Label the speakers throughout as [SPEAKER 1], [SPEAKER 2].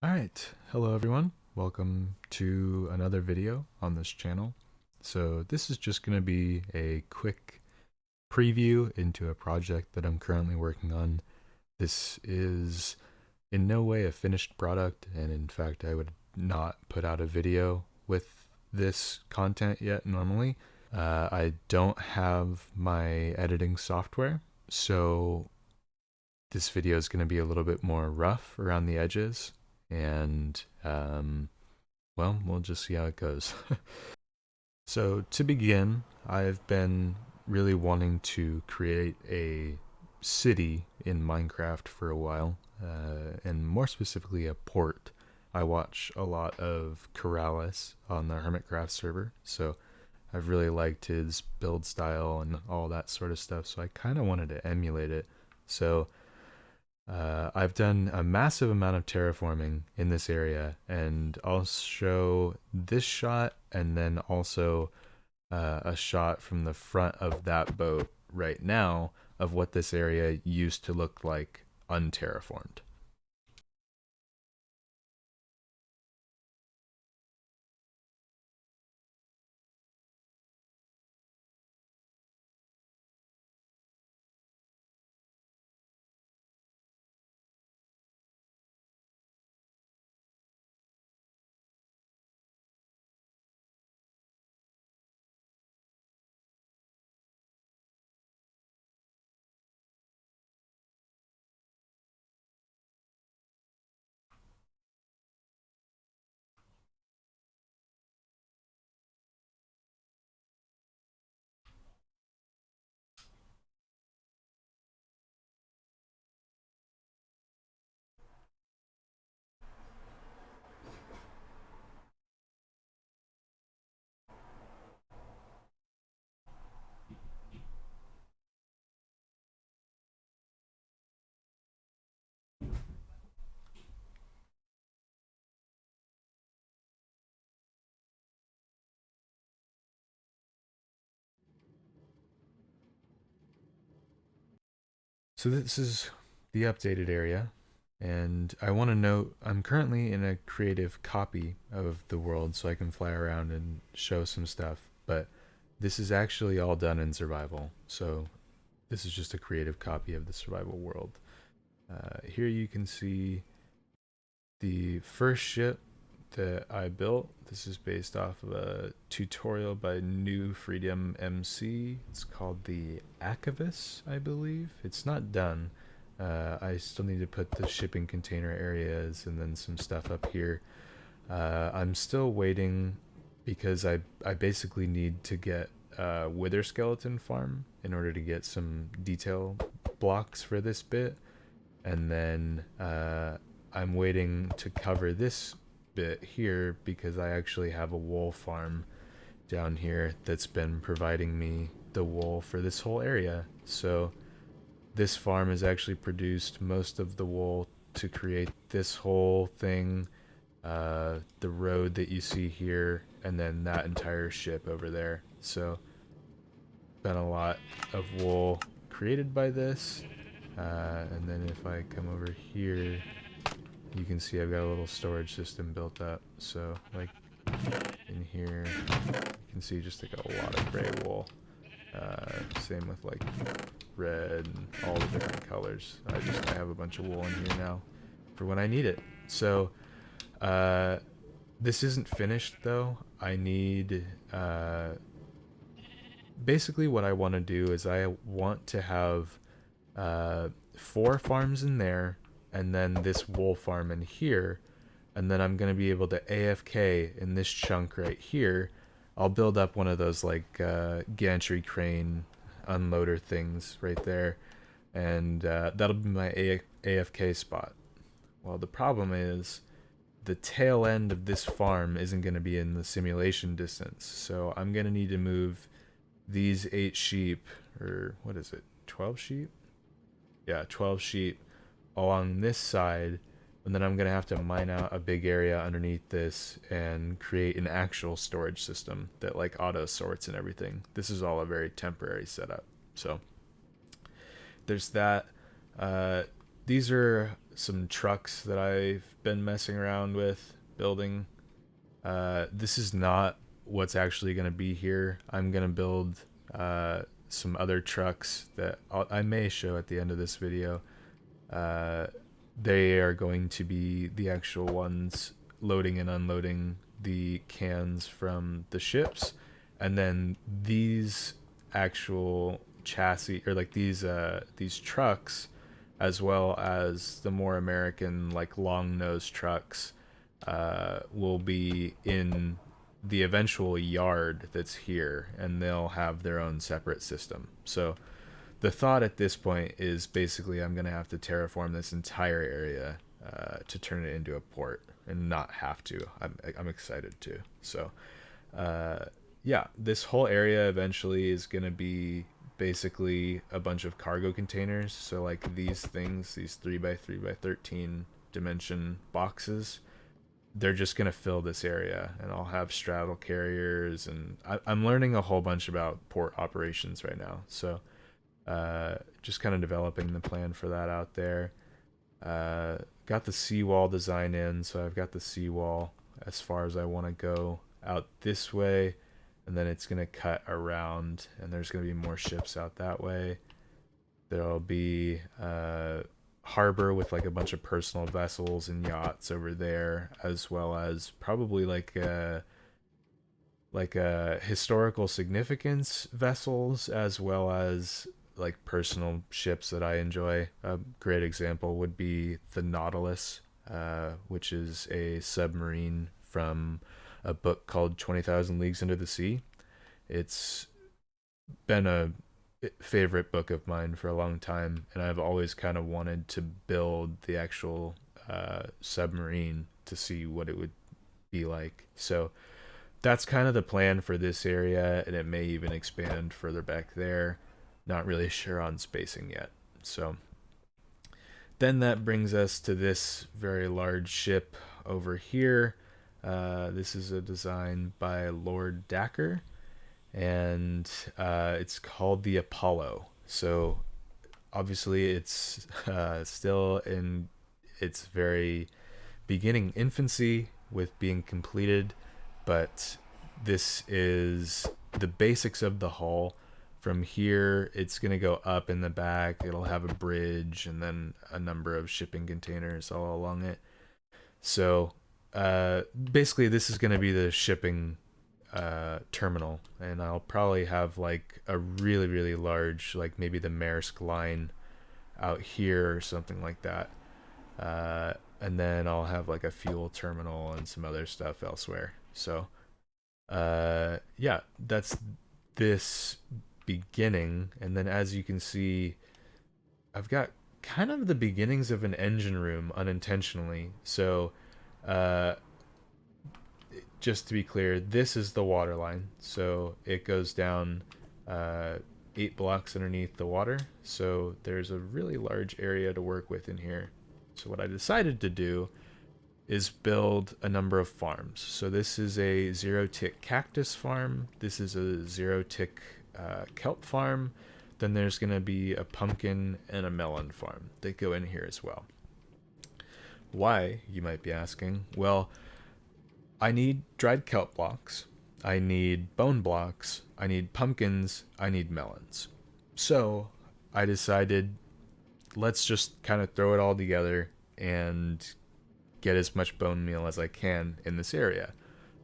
[SPEAKER 1] Alright, hello everyone. Welcome to another video on this channel. So this is just going to be a quick preview into a project that I'm currently working on. This is in no way a finished product, and in fact I would not put out a video with this content yet normally. I don't have my editing software, so this video is going to be a little bit more rough around the edges, and well, we'll just see how it goes. So to begin, I've been really wanting to create a city in Minecraft for a while, and more specifically a port. I watch a lot of Corrales on the Hermitcraft server, so I've really liked his build style and all that sort of stuff, so I kind of wanted to emulate it. So I've done a massive amount of terraforming in this area, and I'll show this shot and then also a shot from the front of that boat right now of what this area used to look like unterraformed. So this is the updated area, and I want to note I'm currently in a creative copy of the world so I can fly around and show some stuff, but this is actually all done in survival. So this is just a creative copy of the survival world. Here you can see the first ship that I built. This is based off of a tutorial by New Freedom MC. It's called the Acavus, I believe. It's not done. I still need to put the shipping container areas and then some stuff up here. I'm still waiting because I basically need to get a wither skeleton farm in order to get some detail blocks for this bit, and then I'm waiting to cover this bit here because I actually have a wool farm down here that's been providing me the wool for this whole area. So this farm has actually produced most of the wool to create this whole thing, the road that you see here, and then that entire ship over there. So been a lot of wool created by this. And then if I come over here, you can see I've got a little storage system built up. So like in here, you can see just like a lot of gray wool. Same with like red and all the different colors. I have a bunch of wool in here now for when I need it. So this isn't finished though. I need basically what I want to do is I want to have 4 farms in there, and then this wool farm in here, and then I'm gonna be able to AFK in this chunk right here. I'll build up one of those like gantry crane unloader things right there, and that'll be my AFK spot. Well, the problem is the tail end of this farm isn't going to be in the simulation distance, so I'm going to need to move these 8 sheep, or what is it, 12 sheep? Yeah, 12 sheep along this side, and then I'm gonna have to mine out a big area underneath this and create an actual storage system that like auto sorts and everything. This is all a very temporary setup. So there's that. these are some trucks that I've been messing around with building. This is not what's actually going to be here. I'm going to build some other trucks that I may show at the end of this video. Uh, they are going to be the actual ones loading and unloading the cans from the ships, and then these actual chassis, or like these trucks, as well as the more American like long nose trucks, will be in the eventual yard that's here, and they'll have their own separate system. So the thought at this point is basically I'm going to have to terraform this entire area to turn it into a port, and not have to. I'm excited to. So yeah, this whole area eventually is going to be basically a bunch of cargo containers. So like these things, these 3x3x13 dimension boxes, they're just going to fill this area, and I'll have straddle carriers, and I'm learning a whole bunch about port operations right now. So just kind of developing the plan for that out there. Got the seawall design in, so I've got the seawall as far as I want to go out this way, and then it's going to cut around, and there's going to be more ships out that way. There'll be harbor with like a bunch of personal vessels and yachts over there, as well as probably like historical significance vessels, as well as like personal ships that I enjoy. A great example would be the Nautilus, which is a submarine from a book called 20,000 Leagues Under the Sea. It's been a favorite book of mine for a long time, and I've always kind of wanted to build the actual submarine to see what it would be like. So that's kind of the plan for this area, and it may even expand further back there. Not really sure on spacing yet. So then that brings us to this very large ship over here. This is a design by Lord Dacker, and it's called the Apollo. So obviously it's still in its very beginning infancy with being completed, but this is the basics of the hull. From here, it's going to go up in the back. It'll have a bridge and then a number of shipping containers all along it. So basically, this is going to be the shipping terminal, and I'll probably have like a really, really large, like maybe the Maersk line out here or something like that. And then I'll have like a fuel terminal and some other stuff elsewhere. So yeah, that's this beginning. And then as you can see, I've got kind of the beginnings of an engine room unintentionally. So just to be clear, this is the water line, so it goes down 8 blocks underneath the water. So there's a really large area to work with in here. So what I decided to do is build a number of farms. So this is a 0-tick cactus farm. This is a 0-tick kelp farm. Then there's going to be a pumpkin and a melon farm that go in here as well. Why, you might be asking? Well, I need dried kelp blocks, I need bone blocks, I need pumpkins, I need melons. So I decided, let's just kind of throw it all together and get as much bone meal as I can in this area.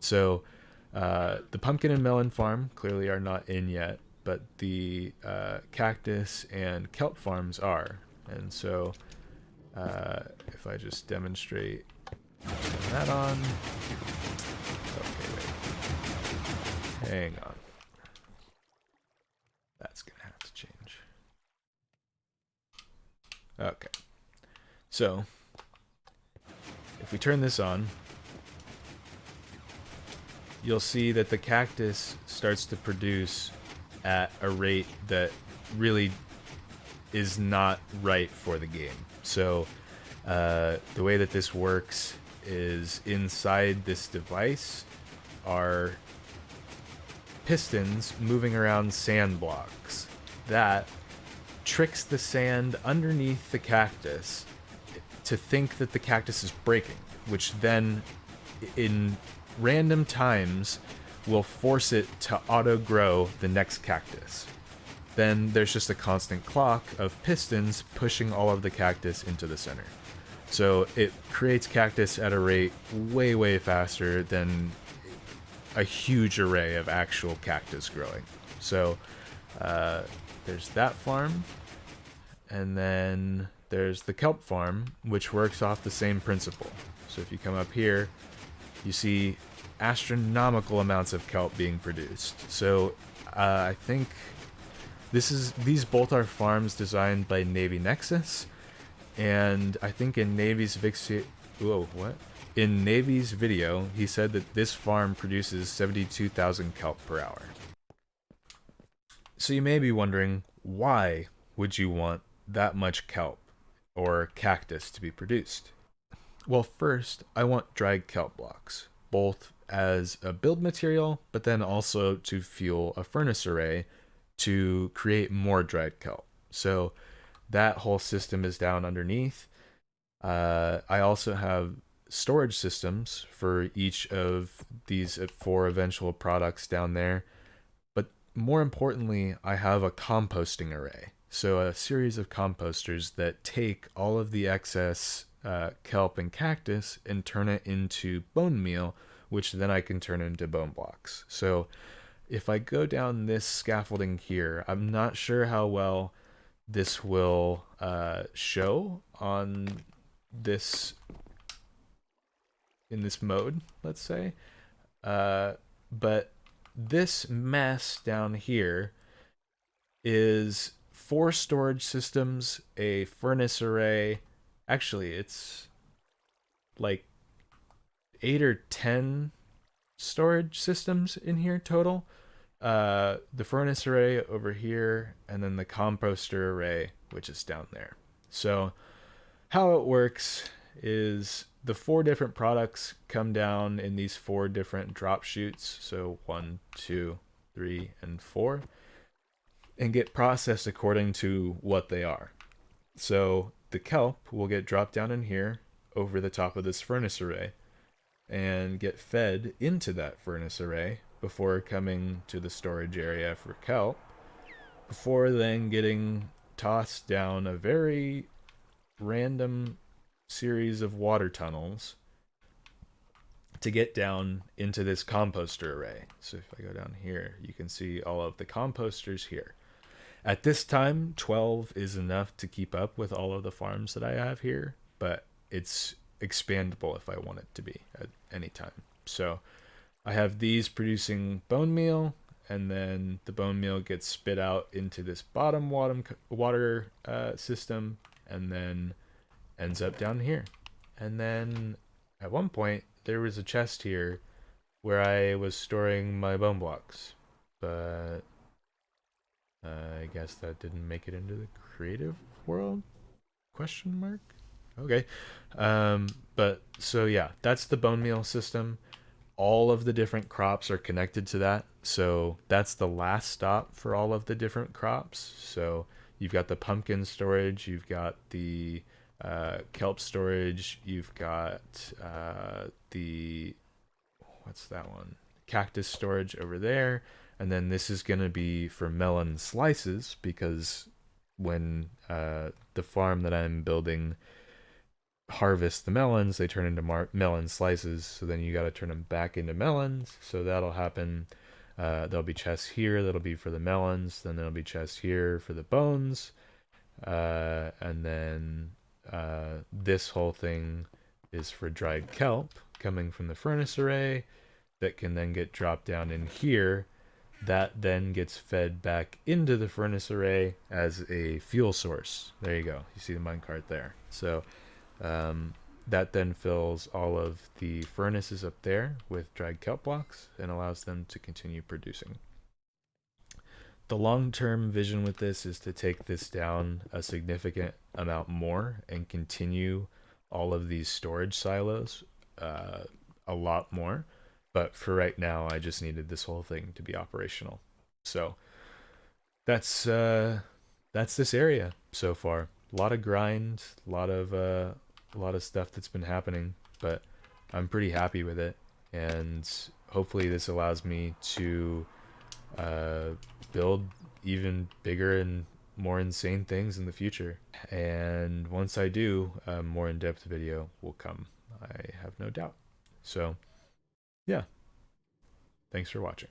[SPEAKER 1] So the pumpkin and melon farm clearly are not in yet, but the cactus and kelp farms are. And so if I just demonstrate, turn that on. Okay, wait. Hang on. That's going to have to change. Okay. So if we turn this on, you'll see that the cactus starts to produce at a rate that really is not right for the game. So the way that this works is inside this device are pistons moving around sand blocks that tricks the sand underneath the cactus to think that the cactus is breaking, which then, in random times, will force it to auto grow the next cactus. Then there's just a constant clock of pistons pushing all of the cactus into the center. So it creates cactus at a rate way, way faster than a huge array of actual cactus growing. So there's that farm. And then there's the kelp farm, which works off the same principle. So if you come up here, you see astronomical amounts of kelp being produced. So I think these both are farms designed by Navy Nexus, and I think in In Navy's video, he said that this farm produces 72,000 kelp per hour. So you may be wondering, why would you want that much kelp or cactus to be produced? Well, first, I want dried kelp blocks, both as a build material, but then also to fuel a furnace array to create more dried kelp. So that whole system is down underneath. I also have storage systems for each of these four eventual products down there. But more importantly, I have a composting array. So a series of composters that take all of the excess kelp and cactus and turn it into bone meal, which then I can turn into bone blocks. So if I go down this scaffolding here, I'm not sure how well this will show on this in this mode, let's say. But this mess down here is 4 storage systems, a furnace array. Actually, it's like 8 or 10 storage systems in here total. The furnace array over here, and then the composter array, which is down there. So how it works is the 4 different products come down in these 4 different drop chutes. So 1, 2, 3, and 4, and get processed according to what they are. So the kelp will get dropped down in here over the top of this furnace array and get fed into that furnace array before coming to the storage area for kelp, before then getting tossed down a very random series of water tunnels to get down into this composter array. So if I go down here, you can see all of the composters here. At this time, 12 is enough to keep up with all of the farms that I have here, but it's expandable if I want it to be at any time. So I have these producing bone meal, and then the bone meal gets spit out into this bottom water system, and then ends up down here. And then at one point, there was a chest here where I was storing my bone blocks, but I guess that didn't make it into the creative world? Question mark? Okay. But so yeah, that's the bone meal system. All of the different crops are connected to that. So that's the last stop for all of the different crops. So you've got the pumpkin storage, you've got the kelp storage, you've got the, what's that one? Cactus storage over there. And then this is going to be for melon slices, because when the farm that I'm building harvest the melons, they turn into melon slices. So then you got to turn them back into melons. So that'll happen. There'll be chests here that'll be for the melons. Then there'll be chests here for the bones. And then this whole thing is for dried kelp coming from the furnace array that can then get dropped down in here. That then gets fed back into the furnace array as a fuel source. There you go. You see the minecart there. So that then fills all of the furnaces up there with dried kelp blocks and allows them to continue producing. The long-term vision with this is to take this down a significant amount more and continue all of these storage silos a lot more. But for right now, I just needed this whole thing to be operational. So that's that's this area so far. A lot of grind, a lot of stuff that's been happening, but I'm pretty happy with it. And hopefully this allows me to uh, build even bigger and more insane things in the future. And once I do, a more in-depth video will come. I have no doubt. So, yeah, thanks for watching.